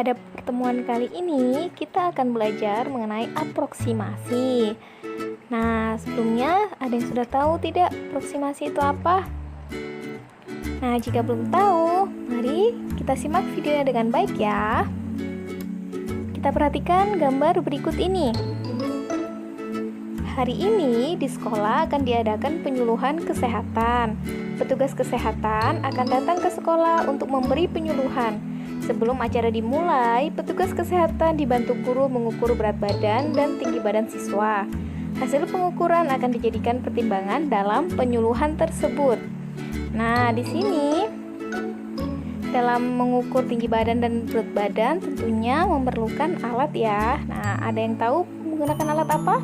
Pada pertemuan kali ini, kita akan belajar mengenai aproksimasi. Nah, sebelumnya ada yang sudah tahu tidak aproksimasi itu apa? Nah, jika belum tahu, mari kita simak videonya dengan baik ya. Kita perhatikan gambar berikut ini. Hari ini di sekolah akan diadakan penyuluhan kesehatan. Petugas kesehatan akan datang ke sekolah untuk memberi penyuluhan. Sebelum acara dimulai, petugas kesehatan dibantu guru mengukur berat badan dan tinggi badan siswa. Hasil pengukuran akan dijadikan pertimbangan dalam penyuluhan tersebut. Nah, di sini dalam mengukur tinggi badan dan berat badan tentunya memerlukan alat ya. Nah, ada yang tahu menggunakan alat apa?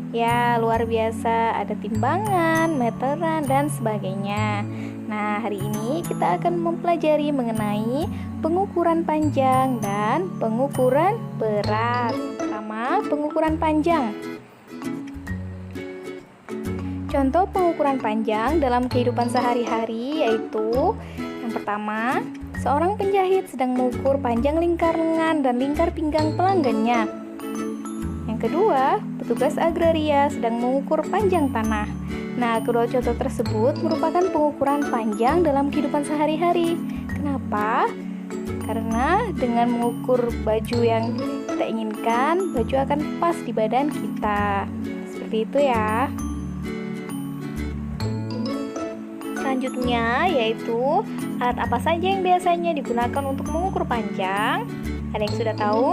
Ya, luar biasa, ada timbangan, meteran, dan sebagainya. Nah, hari ini kita akan mempelajari mengenai pengukuran panjang dan pengukuran berat. Pertama, pengukuran panjang. Contoh pengukuran panjang dalam kehidupan sehari-hari yaitu yang pertama, seorang penjahit sedang mengukur panjang lingkar lengan dan lingkar pinggang pelanggannya. Yang kedua, petugas agraria sedang mengukur panjang tanah. Nah, kedua contoh tersebut merupakan pengukuran panjang dalam kehidupan sehari-hari. Kenapa? Karena dengan mengukur baju yang kita inginkan, baju akan pas di badan kita. Seperti itu ya. Selanjutnya yaitu alat apa saja yang biasanya digunakan untuk mengukur panjang? Ada yang sudah tahu?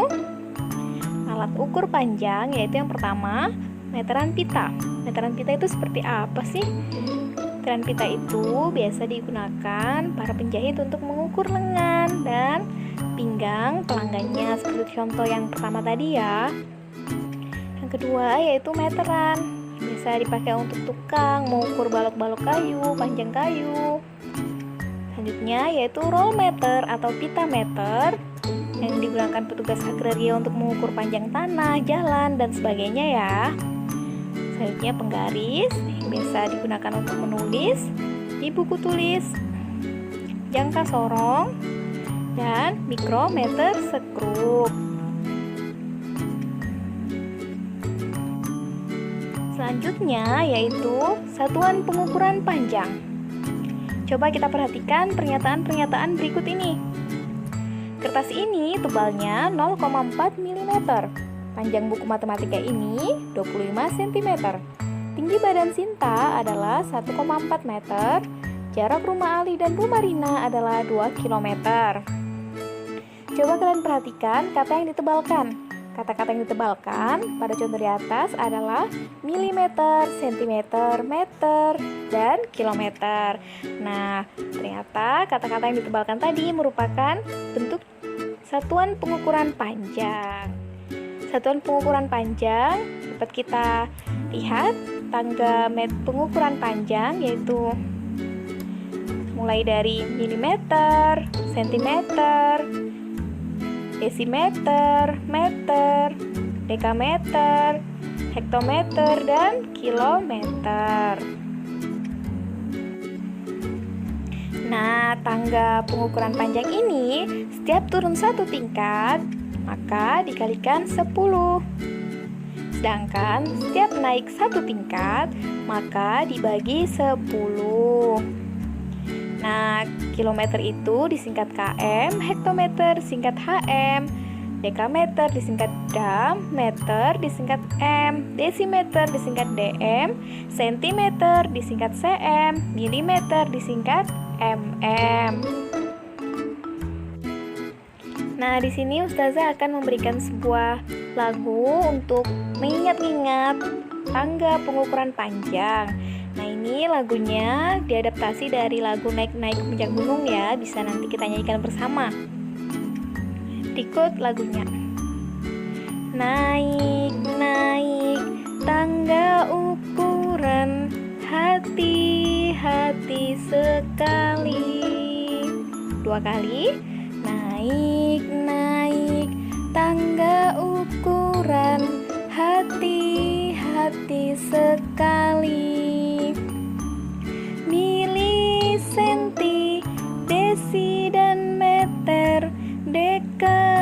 Alat ukur panjang yaitu yang pertama, meteran pita. Meteran pita itu seperti apa sih? Meteran pita itu biasa digunakan para penjahit untuk mengukur lengan dan pinggang pelanggannya, seperti contoh yang pertama tadi ya. Yang kedua yaitu meteran. Bisa dipakai untuk tukang mengukur balok-balok kayu, panjang kayu. Selanjutnya yaitu roll meter atau pita meter yang digunakan petugas agraria untuk mengukur panjang tanah, jalan, dan sebagainya ya. Selanjutnya penggaris yang biasa digunakan untuk menulis di buku tulis, jangka sorong, dan mikrometer skrup. Selanjutnya yaitu satuan pengukuran panjang. Coba kita perhatikan pernyataan-pernyataan berikut ini. Kertas ini tebalnya 0,4 mm. Panjang buku matematika ini 25 cm. Tinggi badan Sinta adalah 1,4 meter. Jarak rumah Ali dan rumah Rina adalah 2 km. Coba kalian perhatikan kata yang ditebalkan. Kata-kata yang ditebalkan pada contoh di atas adalah milimeter, sentimeter, meter, dan kilometer. Nah, ternyata kata-kata yang ditebalkan tadi merupakan bentuk satuan pengukuran panjang. Satuan pengukuran panjang dapat kita lihat tangga pengukuran panjang yaitu mulai dari milimeter, sentimeter, desimeter, meter, dekameter, hektometer, dan kilometer. Nah, tangga pengukuran panjang ini setiap turun satu tingkat, maka dikalikan 10. Sedangkan setiap naik satu tingkat, maka dibagi 10. Nah, kilometer itu disingkat km, hektometer disingkat hm, dekameter disingkat dam, meter disingkat m, desimeter disingkat dm, sentimeter disingkat cm, milimeter disingkat mm. Nah, di sini Ustazah akan memberikan sebuah lagu untuk mengingat-ingat tangga pengukuran panjang. Nah, ini lagunya diadaptasi dari lagu Naik-Naik Puncak Gunung ya. Bisa nanti kita nyanyikan bersama. Berikut lagunya. Naik-naik tangga ukuran, hati-hati sekali. 2 kali. Naik-naik tangga ukuran, hati-hati sekali. Mili, senti, desi, dan meter, deka,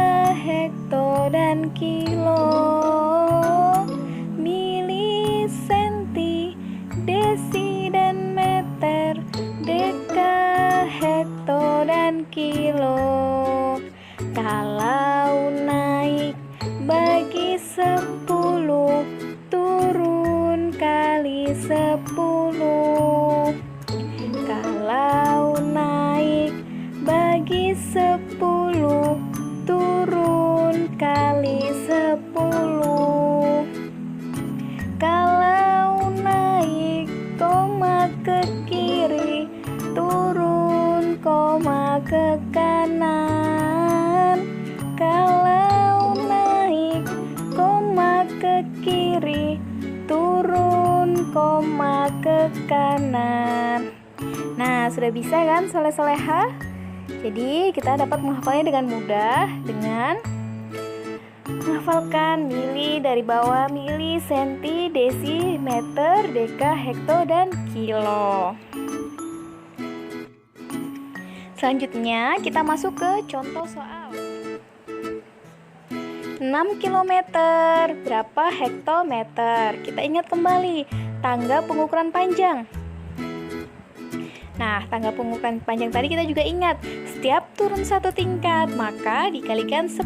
10. Kalau naik bagi 10, turun kali 10. Kalau naik koma ke kiri, turun koma ke kanan. Kalau naik koma ke kiri, turun koma ke kanan. Nah, sudah bisa kan soleh-soleha? Jadi kita dapat menghafalnya dengan mudah dengan menghafalkan mili dari bawah, mili, senti, desi, meter, deka, hekto, dan kilo. Selanjutnya kita masuk ke contoh soal. 6 km berapa hektometer? Kita ingat kembali tangga pengukuran panjang. Nah, tangga pengukuran panjang tadi kita juga ingat, setiap turun satu tingkat maka dikalikan 10.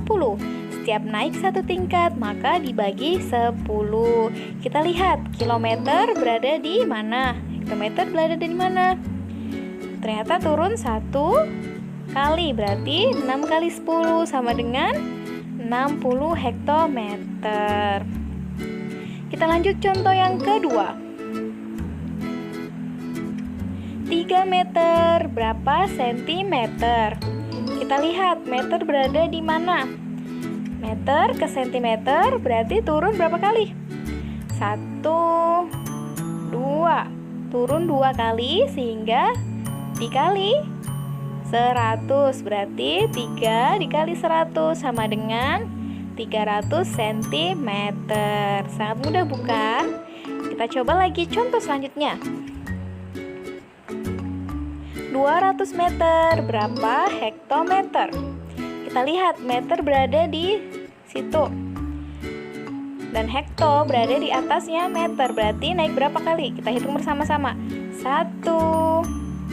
Setiap naik satu tingkat maka dibagi 10. Kita lihat kilometer berada di mana, hektometer berada di mana. Ternyata turun satu kali, berarti 6 kali 10 sama dengan 60 hektometer. Kita lanjut contoh yang kedua. 3 meter berapa sentimeter? Kita lihat meter berada di mana. Meter ke sentimeter berarti turun berapa kali? 1, 2. Turun 2 kali sehingga dikali 100. Berarti 3 dikali 100 sama dengan 300 cm. Sangat mudah bukan? Kita coba lagi contoh selanjutnya. 200 meter berapa hektometer? Kita lihat meter berada di situ dan hekto berada di atasnya meter, berarti naik berapa kali? Kita hitung bersama-sama. 1,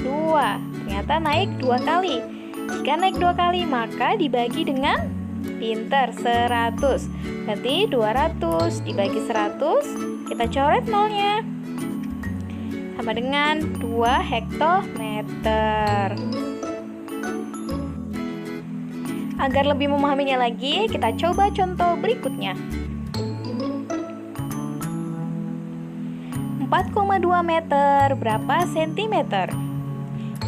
2. Ternyata naik 2 kali. Jika naik 2 kali maka dibagi dengan pinter 100. Berarti 200 dibagi 100, kita coret nolnya, sama dengan 2 hektometer. Agar lebih memahaminya lagi, kita coba contoh berikutnya. 4,2 meter berapa sentimeter?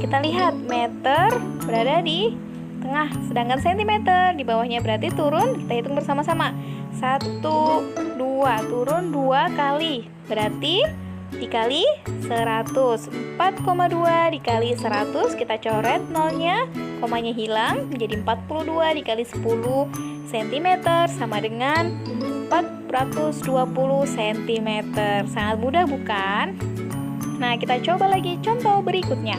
Kita lihat meter berada di tengah, sedangkan sentimeter di bawahnya, berarti turun. Kita hitung bersama-sama. 1, 2, turun 2 kali, berarti dikali 100. 4,2 dikali 100, kita coret nolnya, komanya hilang, menjadi 42 dikali 10 cm sama dengan 420 cm. Sangat mudah bukan? Nah, kita coba lagi contoh berikutnya.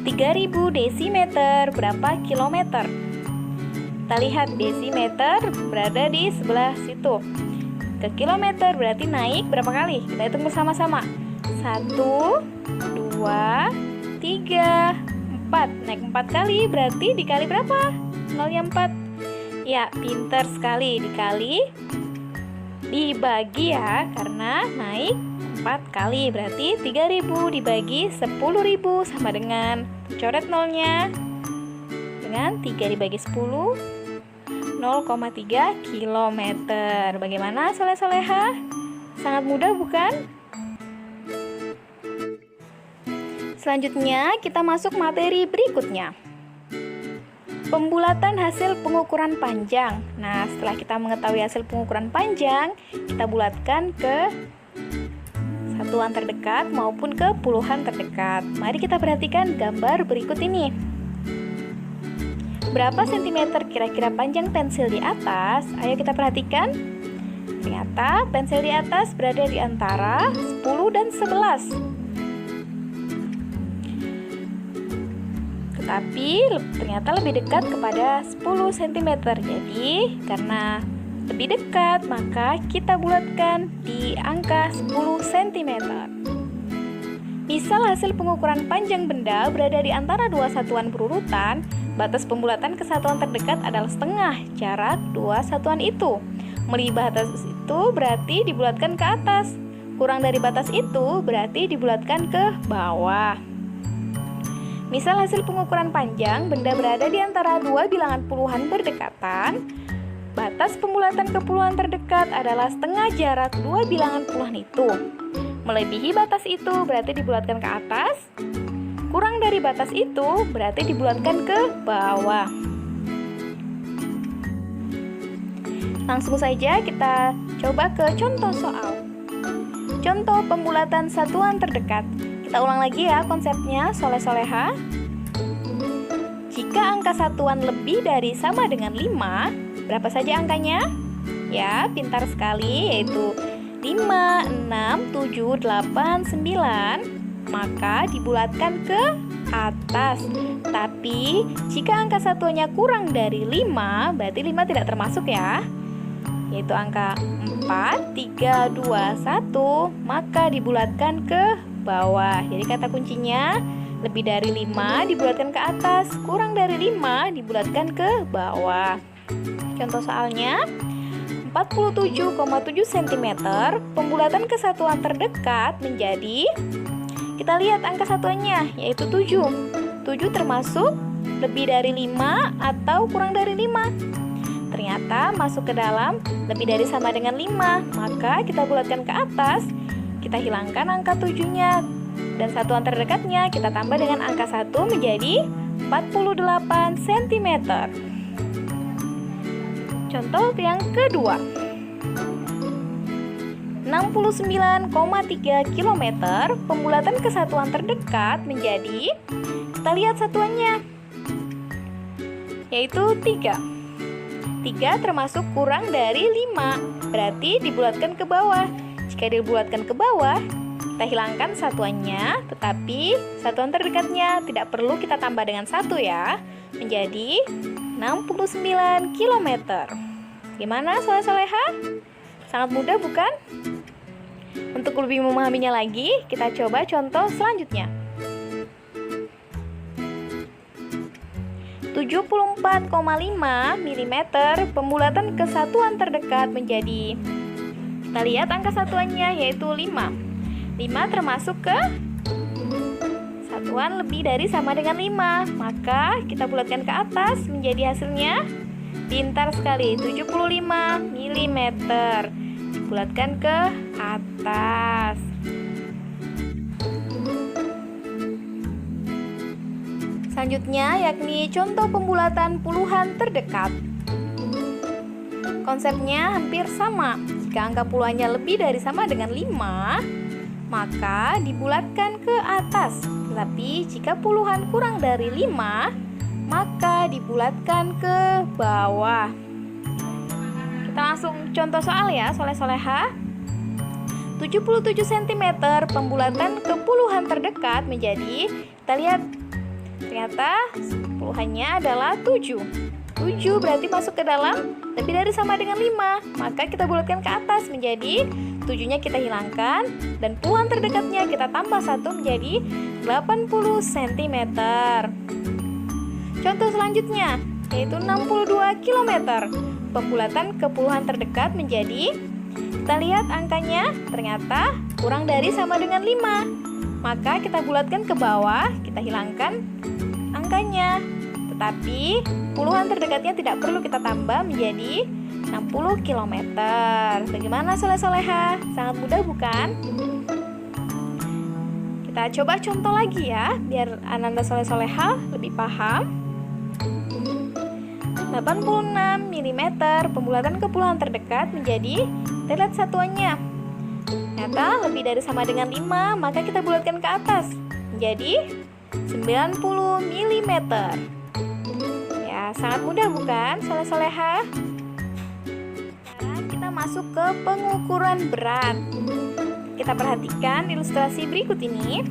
3000 desimeter berapa kilometer? Kita lihat desimeter berada di sebelah situ. Ke kilometer berarti naik berapa kali? Kita hitung bersama-sama. 1, 2, 3, 4. Naik 4 kali, berarti dikali berapa? Nolnya 4. Ya, pintar sekali. Dikali, dibagi ya, karena naik 4 kali. Berarti 3000 dibagi 10.000 sama dengan, coret nolnya, dengan 3 dibagi 10, 0,3 km. Bagaimana soleh-soleha? Sangat mudah bukan? Selanjutnya kita masuk materi berikutnya. Pembulatan hasil pengukuran panjang. Nah, setelah kita mengetahui hasil pengukuran panjang, kita bulatkan ke satuan terdekat maupun ke puluhan terdekat. Mari kita perhatikan gambar berikut ini. Berapa sentimeter kira-kira panjang pensil di atas? Ayo kita perhatikan. Ternyata pensil di atas berada di antara 10 dan 11. Tetapi ternyata lebih dekat kepada 10 cm. Jadi karena lebih dekat, maka kita bulatkan di angka 10 cm. Misal hasil pengukuran panjang benda berada di antara dua satuan berurutan, batas pembulatan ke satuan terdekat adalah setengah jarak dua satuan itu. Melebihi batas itu berarti dibulatkan ke atas. Kurang dari batas itu berarti dibulatkan ke bawah. Misal hasil pengukuran panjang, benda berada di antara dua bilangan puluhan berdekatan. Batas pembulatan ke puluhan terdekat adalah setengah jarak dua bilangan puluhan itu. Melebihi batas itu berarti dibulatkan ke atas. Kurang dari batas itu berarti dibulatkan ke bawah. Langsung saja kita coba ke contoh soal. Contoh pembulatan satuan terdekat. Kita ulang lagi ya konsepnya, soleh-soleha. Jika angka satuan lebih dari sama dengan 5, berapa saja angkanya? Ya, pintar sekali, yaitu 5, 6, 7, 8, 9. Maka dibulatkan ke atas. Tapi jika angka satuannya kurang dari 5, berarti 5 tidak termasuk ya, yaitu angka 4, 3, 2, 1, maka dibulatkan ke bawah. Jadi kata kuncinya lebih dari 5 dibulatkan ke atas, kurang dari 5 dibulatkan ke bawah. Contoh soalnya 47,7 cm, pembulatan ke satuan terdekat menjadi, kita lihat angka satuannya yaitu 7. 7 termasuk lebih dari 5 atau kurang dari 5? Ternyata masuk ke dalam lebih dari sama dengan 5, maka kita bulatkan ke atas, kita hilangkan angka 7-nya, dan satuan terdekatnya kita tambah dengan angka 1 menjadi 48 cm. Contoh yang kedua, 69,3 km, pembulatan ke satuan terdekat menjadi, kita lihat satuannya, yaitu 3. 3 termasuk kurang dari 5, berarti dibulatkan ke bawah. Jika dibulatkan ke bawah, kita hilangkan satuannya, tetapi satuan terdekatnya tidak perlu kita tambah dengan 1 ya, menjadi 69 km. Gimana soleh-soleha? Sangat mudah bukan? Untuk lebih memahaminya lagi, kita coba contoh selanjutnya. 74,5 mm, pembulatan ke satuan terdekat menjadi, kita lihat angka satuannya yaitu 5. 5 termasuk ke satuan lebih dari sama dengan 5, maka kita bulatkan ke atas menjadi hasilnya, pintar sekali, 75 mm. Bulatkan ke atas. Selanjutnya yakni contoh pembulatan puluhan terdekat. Konsepnya hampir sama. Jika angka puluhannya lebih dari sama dengan 5, maka dibulatkan ke atas. Tetapi jika puluhan kurang dari 5, maka dibulatkan ke bawah. Kita langsung contoh soal ya, soleh-soleha. 77 cm, pembulatan ke puluhan terdekat menjadi, kita lihat, ternyata puluhannya adalah 7. 7 berarti masuk ke dalam lebih dari sama dengan 5, maka kita bulatkan ke atas menjadi, 7-nya kita hilangkan, dan puluhan terdekatnya kita tambah 1 menjadi 80 cm. Contoh selanjutnya yaitu 62 km, pembulatan ke puluhan terdekat menjadi, kita lihat angkanya ternyata kurang dari sama dengan 5, maka kita bulatkan ke bawah, kita hilangkan angkanya, tetapi puluhan terdekatnya tidak perlu kita tambah menjadi 60 km. Bagaimana soleh-soleha? Sangat mudah bukan? Kita coba contoh lagi ya, biar Ananda soleh-soleha lebih paham. 86 mm, pembulatan ke puluhan terdekat menjadi, kita lihat satuannya, ternyata lebih dari sama dengan 5, maka kita bulatkan ke atas menjadi 90 mm. Ya, sangat mudah bukan soleh-soleha? Sekarang kita masuk ke pengukuran berat. Kita perhatikan ilustrasi berikut ini.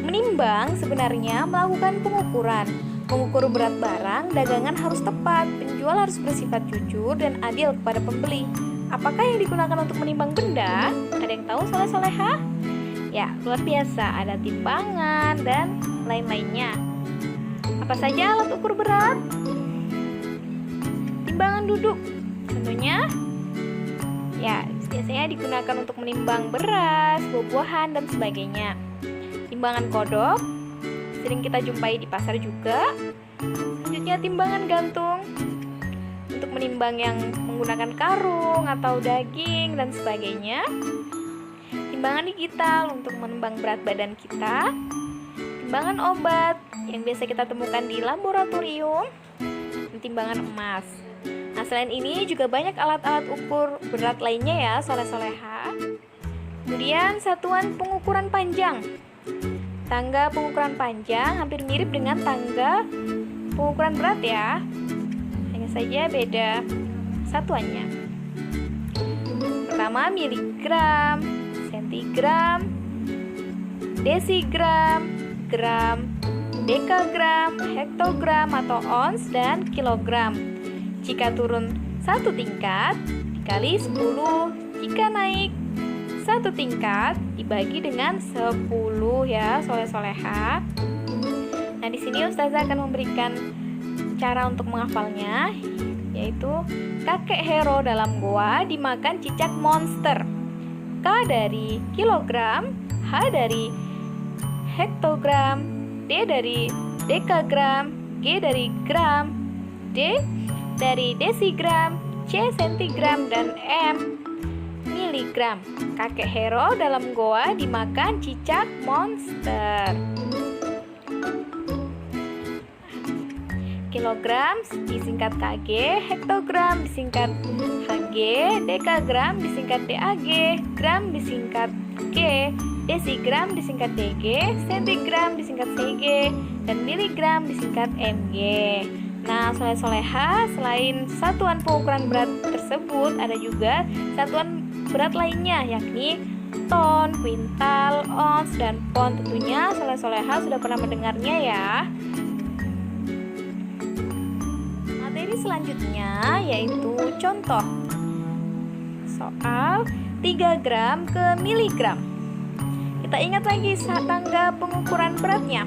Menimbang sebenarnya melakukan pengukuran. Mengukur berat barang dagangan harus tepat, penjual harus bersifat jujur dan adil kepada pembeli. Apakah yang digunakan untuk menimbang benda? Ada yang tahu soleh-soleha? Ya, luar biasa, ada timbangan dan lain-lainnya. Apa saja alat ukur berat? Timbangan duduk, contohnya ya Biasanya digunakan untuk menimbang beras, buah-buahan, dan sebagainya. Timbangan kodok sering kita jumpai di pasar juga. Selanjutnya timbangan gantung untuk menimbang yang menggunakan karung atau daging dan sebagainya. Timbangan digital untuk menimbang berat badan kita. Timbangan obat yang biasa kita temukan di laboratorium. Dan timbangan emas. Nah, selain ini juga banyak alat-alat ukur berat lainnya ya, soleh-soleha. Kemudian satuan pengukuran panjang. Tangga pengukuran panjang hampir mirip dengan tangga pengukuran berat ya. Hanya saja beda satuannya. Pertama miligram, sentigram, desigram, gram, dekagram, hektogram atau ons, dan kilogram. Jika turun satu tingkat dikali 10, jika naik satu tingkat dibagi dengan 10 ya, soleh-soleha. Nah, di sini Ustazah akan memberikan cara untuk menghafalnya, yaitu kakek Hero dalam goa dimakan cicak monster. K dari kilogram, H dari hektogram, D dari dekagram, G dari gram, D dari desigram, C sentigram, dan M miligram. Kakek Hero dalam goa dimakan cicak monster. Kilogram disingkat KG, hektogram disingkat HG, dekagram disingkat DAG, gram disingkat G, desigram disingkat DG, sentigram disingkat CG, dan miligram disingkat MG. Nah, soleh-soleha, selain satuan pengukuran berat tersebut, ada juga satuan berat lainnya, yakni ton, kuintal, ons, dan pon. Tentunya soleh-soleha sudah pernah mendengarnya ya. Materi selanjutnya yaitu contoh soal 3 gram ke miligram. Kita ingat lagi tangga pengukuran beratnya.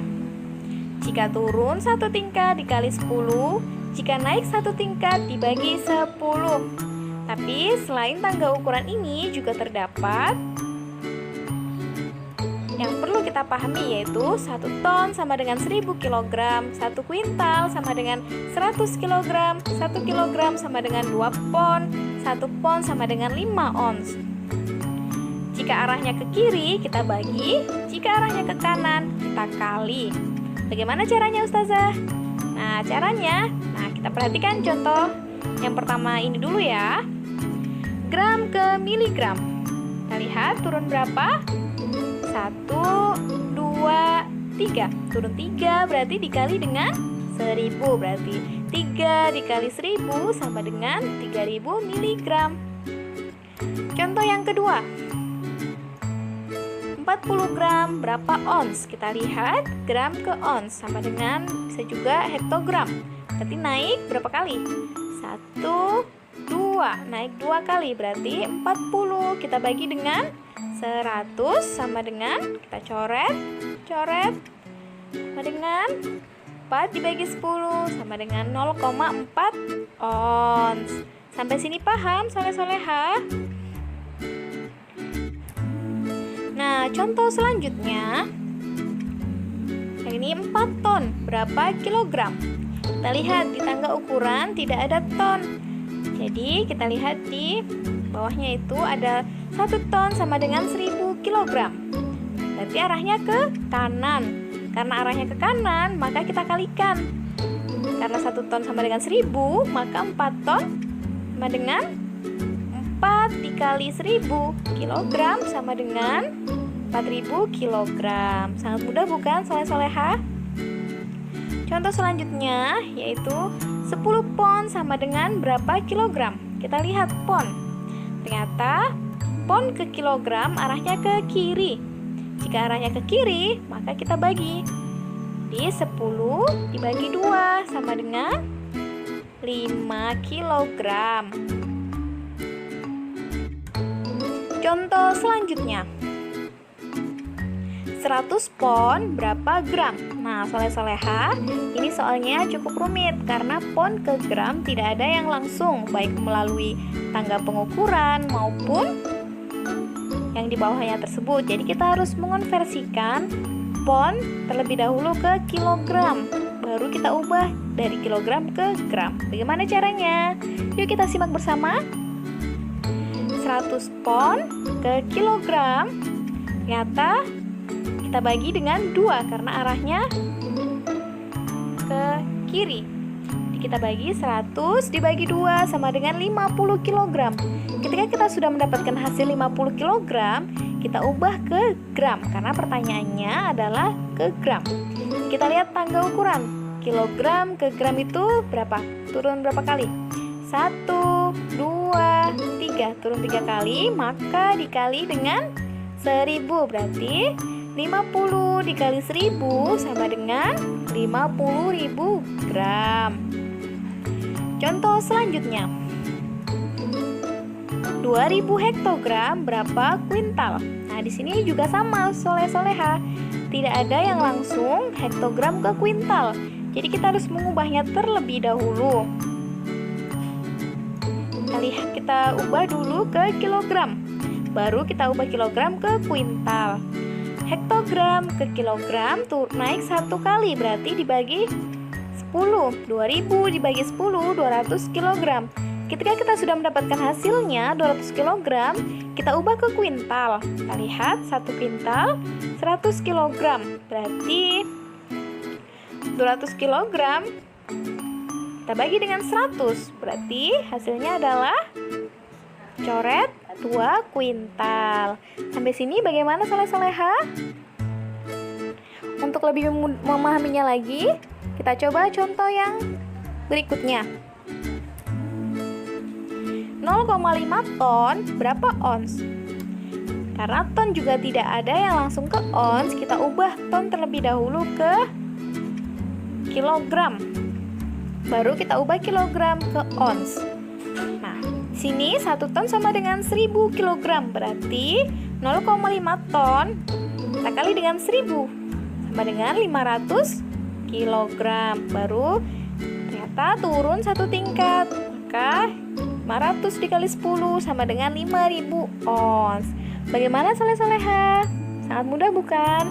Jika turun satu tingkat dikali 10, jika naik satu tingkat dibagi 10. Tapi selain tangga ukuran ini juga terdapat yang perlu kita pahami, yaitu 1 ton sama dengan 1000 kg, 1 kuintal sama dengan 100 kg, 1 kg sama dengan 2 pon, 1 pon sama dengan 5 ons. Jika arahnya ke kiri kita bagi, jika arahnya ke kanan kita kali. Bagaimana caranya Ustazah? Nah, caranya, kita perhatikan contoh yang pertama ini dulu ya. Gram ke miligram. Kita lihat turun berapa? 1, 2, 3. Turun 3 berarti dikali dengan 1000. Berarti 3 dikali 1000 sama dengan 3000 miligram. Contoh yang kedua. 40 gram berapa ons? Kita lihat gram ke ons sama dengan bisa juga hektogram. Berarti naik berapa kali? 1, 2. Naik 2 kali berarti 40. Kita bagi dengan 100 sama dengan, kita coret sama dengan 4 dibagi 10 sama dengan 0,4 ons. Sampai sini paham soleh-soleha? Nah, contoh selanjutnya, yang ini 4 ton, berapa kilogram? Kita lihat di tangga ukuran tidak ada ton. Jadi kita lihat di bawahnya itu ada 1 ton sama dengan 1000 kilogram. Berarti arahnya ke kanan. Karena arahnya ke kanan, maka kita kalikan. Karena 1 ton sama dengan 1000, maka 4 ton sama dengan 4 dikali 1000 kilogram sama dengan 4000 kilogram. Sangat mudah bukan soleh-soleha? Contoh selanjutnya yaitu 10 pon sama dengan berapa kilogram? Kita lihat pon. Ternyata pon ke kilogram arahnya ke kiri. Jika arahnya ke kiri, maka kita bagi. Di 10 dibagi 2 sama dengan 5 kilogram. Contoh selanjutnya, 100 pon berapa gram? Nah, soleh-soleha, ini soalnya cukup rumit karena pon ke gram tidak ada yang langsung, baik melalui tangga pengukuran maupun yang di bawahnya tersebut. Jadi kita harus mengonversikan pon terlebih dahulu ke kilogram, baru kita ubah dari kilogram ke gram. Bagaimana caranya? Yuk kita simak bersama. 100 pon ke kilogram, ternyata kita bagi dengan 2 karena arahnya ke kiri. Jadi kita bagi 100 dibagi 2 sama dengan 50 kg. Ketika kita sudah mendapatkan hasil 50 kg, kita ubah ke gram karena pertanyaannya adalah ke gram. Kita lihat tangga ukuran. Kilogram ke gram itu berapa? Turun berapa kali? 1, 2, 3. Turun 3 kali, maka dikali dengan 1000. Berarti 50 dikali 1000 sama dengan 50.000 gram. Contoh selanjutnya. 2000 hektogram berapa kuintal? Nah, di sini juga sama, soleh-soleha. Tidak ada yang langsung hektogram ke kuintal. Jadi kita harus mengubahnya terlebih dahulu. Kita ubah dulu ke kilogram. Baru kita ubah kilogram ke kuintal. Hektogram ke kilogram tuh naik 1 kali, berarti dibagi 10. 2000 dibagi 10, 200 kg. Ketika kita sudah mendapatkan hasilnya 200 kg, kita ubah ke kuintal. Kita lihat 1 kuintal 100 kg. Berarti 200 kg kita bagi dengan 100. Berarti hasilnya adalah coret 2 kuintal. Sampai sini bagaimana soleh-soleha? Untuk lebih memahaminya lagi, kita coba contoh yang berikutnya. 0,5 ton berapa ons? Karena ton juga tidak ada yang langsung ke ons, kita ubah ton terlebih dahulu ke kilogram. Baru kita ubah kilogram ke ons. Nah, di sini 1 ton sama dengan 1000 kg. Berarti 0,5 ton kita kali dengan 1000 sama dengan 500 kg. Baru ternyata turun 1 tingkat. Maka 500 dikali 10 sama dengan 5000 ons. Bagaimana soleh-soleha? Sangat mudah bukan?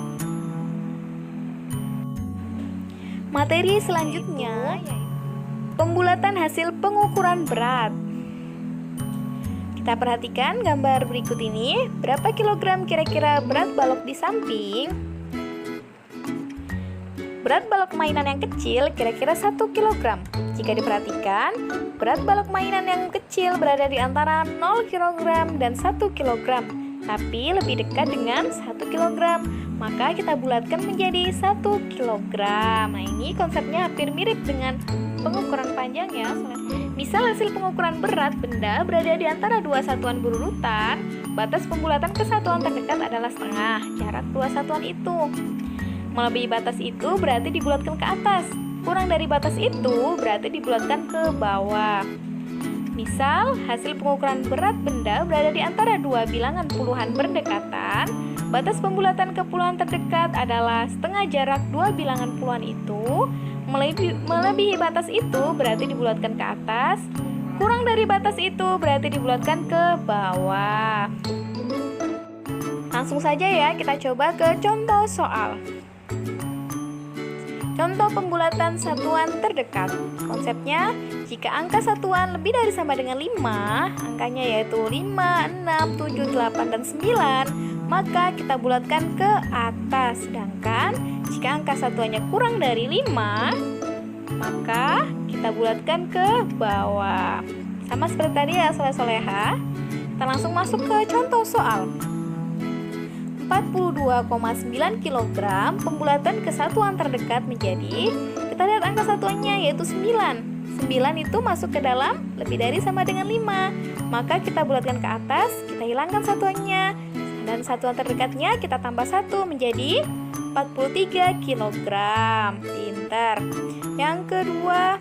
Materi selanjutnya, pembulatan hasil pengukuran berat. Kita perhatikan gambar berikut ini. Berapa kilogram kira-kira berat balok di samping? Berat balok mainan yang kecil kira-kira 1 kg. Jika diperhatikan, berat balok mainan yang kecil berada di antara 0 kg dan 1 kg, tapi lebih dekat dengan 1 kg. Maka kita bulatkan menjadi 1 kg. Nah, ini konsepnya hampir mirip dengan pengukuran panjang ya. Misal hasil pengukuran berat benda berada di antara 2 satuan berurutan, batas pembulatan ke satuan terdekat adalah setengah jarak 2 satuan itu. Melebihi batas itu berarti dibulatkan ke atas. Kurang dari batas itu berarti dibulatkan ke bawah. Misal, hasil pengukuran berat benda berada di antara 2 bilangan puluhan berdekatan. Batas pembulatan ke puluhan terdekat adalah setengah jarak 2 bilangan puluhan itu. Melebihi batas itu berarti dibulatkan ke atas. Kurang dari batas itu berarti dibulatkan ke bawah. Langsung saja ya, kita coba ke contoh soal. Contoh pembulatan satuan terdekat. Konsepnya, jika angka satuan lebih dari sama dengan 5, angkanya yaitu 5, 6, 7, 8, dan 9, maka kita bulatkan ke atas. Sedangkan, jika angka satuannya kurang dari 5, maka kita bulatkan ke bawah. Sama seperti tadi ya, soleh-soleha. Kita langsung masuk ke contoh soal. 42,9 kg pembulatan ke satuan terdekat menjadi, kita lihat angka satuannya yaitu 9. 9 itu masuk ke dalam lebih dari sama dengan 5. Maka kita bulatkan ke atas, kita hilangkan satuannya. Dan satuan terdekatnya kita tambah 1 menjadi 43 kg. Pinter. Yang kedua,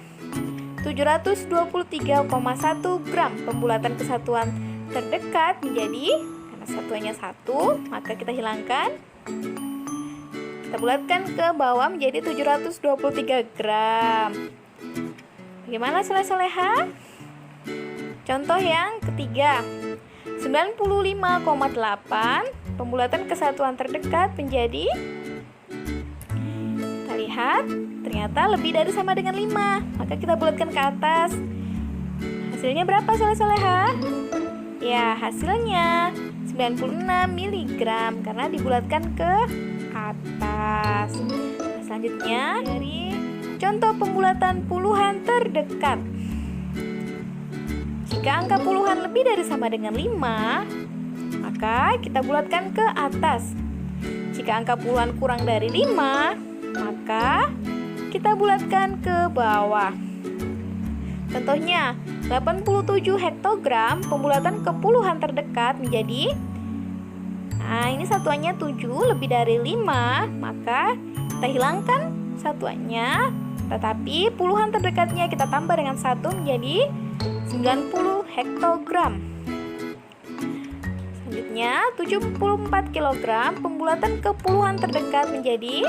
723,1 gram pembulatan ke satuan terdekat menjadi, satuannya 1, maka kita hilangkan. Kita bulatkan ke bawah menjadi 723 gram. Bagaimana soleh-soleha? Contoh yang ketiga. 95,8. Pembulatan kesatuan terdekat menjadi, kita lihat ternyata lebih dari sama dengan 5. Maka kita bulatkan ke atas. Hasilnya berapa soleh-soleha? Ya, hasilnya 96 mg karena dibulatkan ke atas. Selanjutnya dari contoh pembulatan puluhan terdekat. Jika angka puluhan lebih dari sama dengan 5, maka kita bulatkan ke atas. Jika angka puluhan kurang dari 5, maka kita bulatkan ke bawah. Contohnya, 87 hektogram pembulatan ke puluhan terdekat menjadi, nah ini satuannya 7 lebih dari 5, maka kita hilangkan satuannya, tetapi puluhan terdekatnya kita tambah dengan 1 menjadi 90 hektogram. Selanjutnya 74 kg pembulatan ke puluhan terdekat menjadi,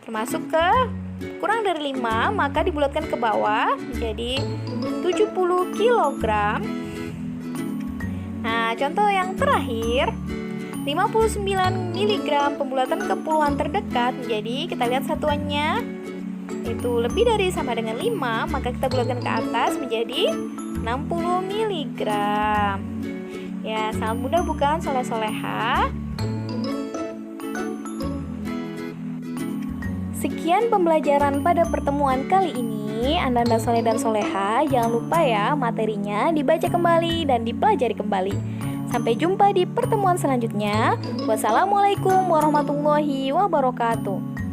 termasuk ke kurang dari 5, maka dibulatkan ke bawah menjadi 70 kg. Nah, contoh yang terakhir 59 mg pembulatan ke puluhan terdekat menjadi, kita lihat satuannya itu lebih dari sama dengan 5, maka kita bulatkan ke atas menjadi 60 mg. Ya, sangat mudah bukan soleh-soleha? Sekian pembelajaran pada pertemuan kali ini. Anda soleh dan soleha, jangan lupa ya materinya dibaca kembali dan dipelajari kembali. Sampai jumpa di pertemuan selanjutnya. Wassalamualaikum warahmatullahi wabarakatuh.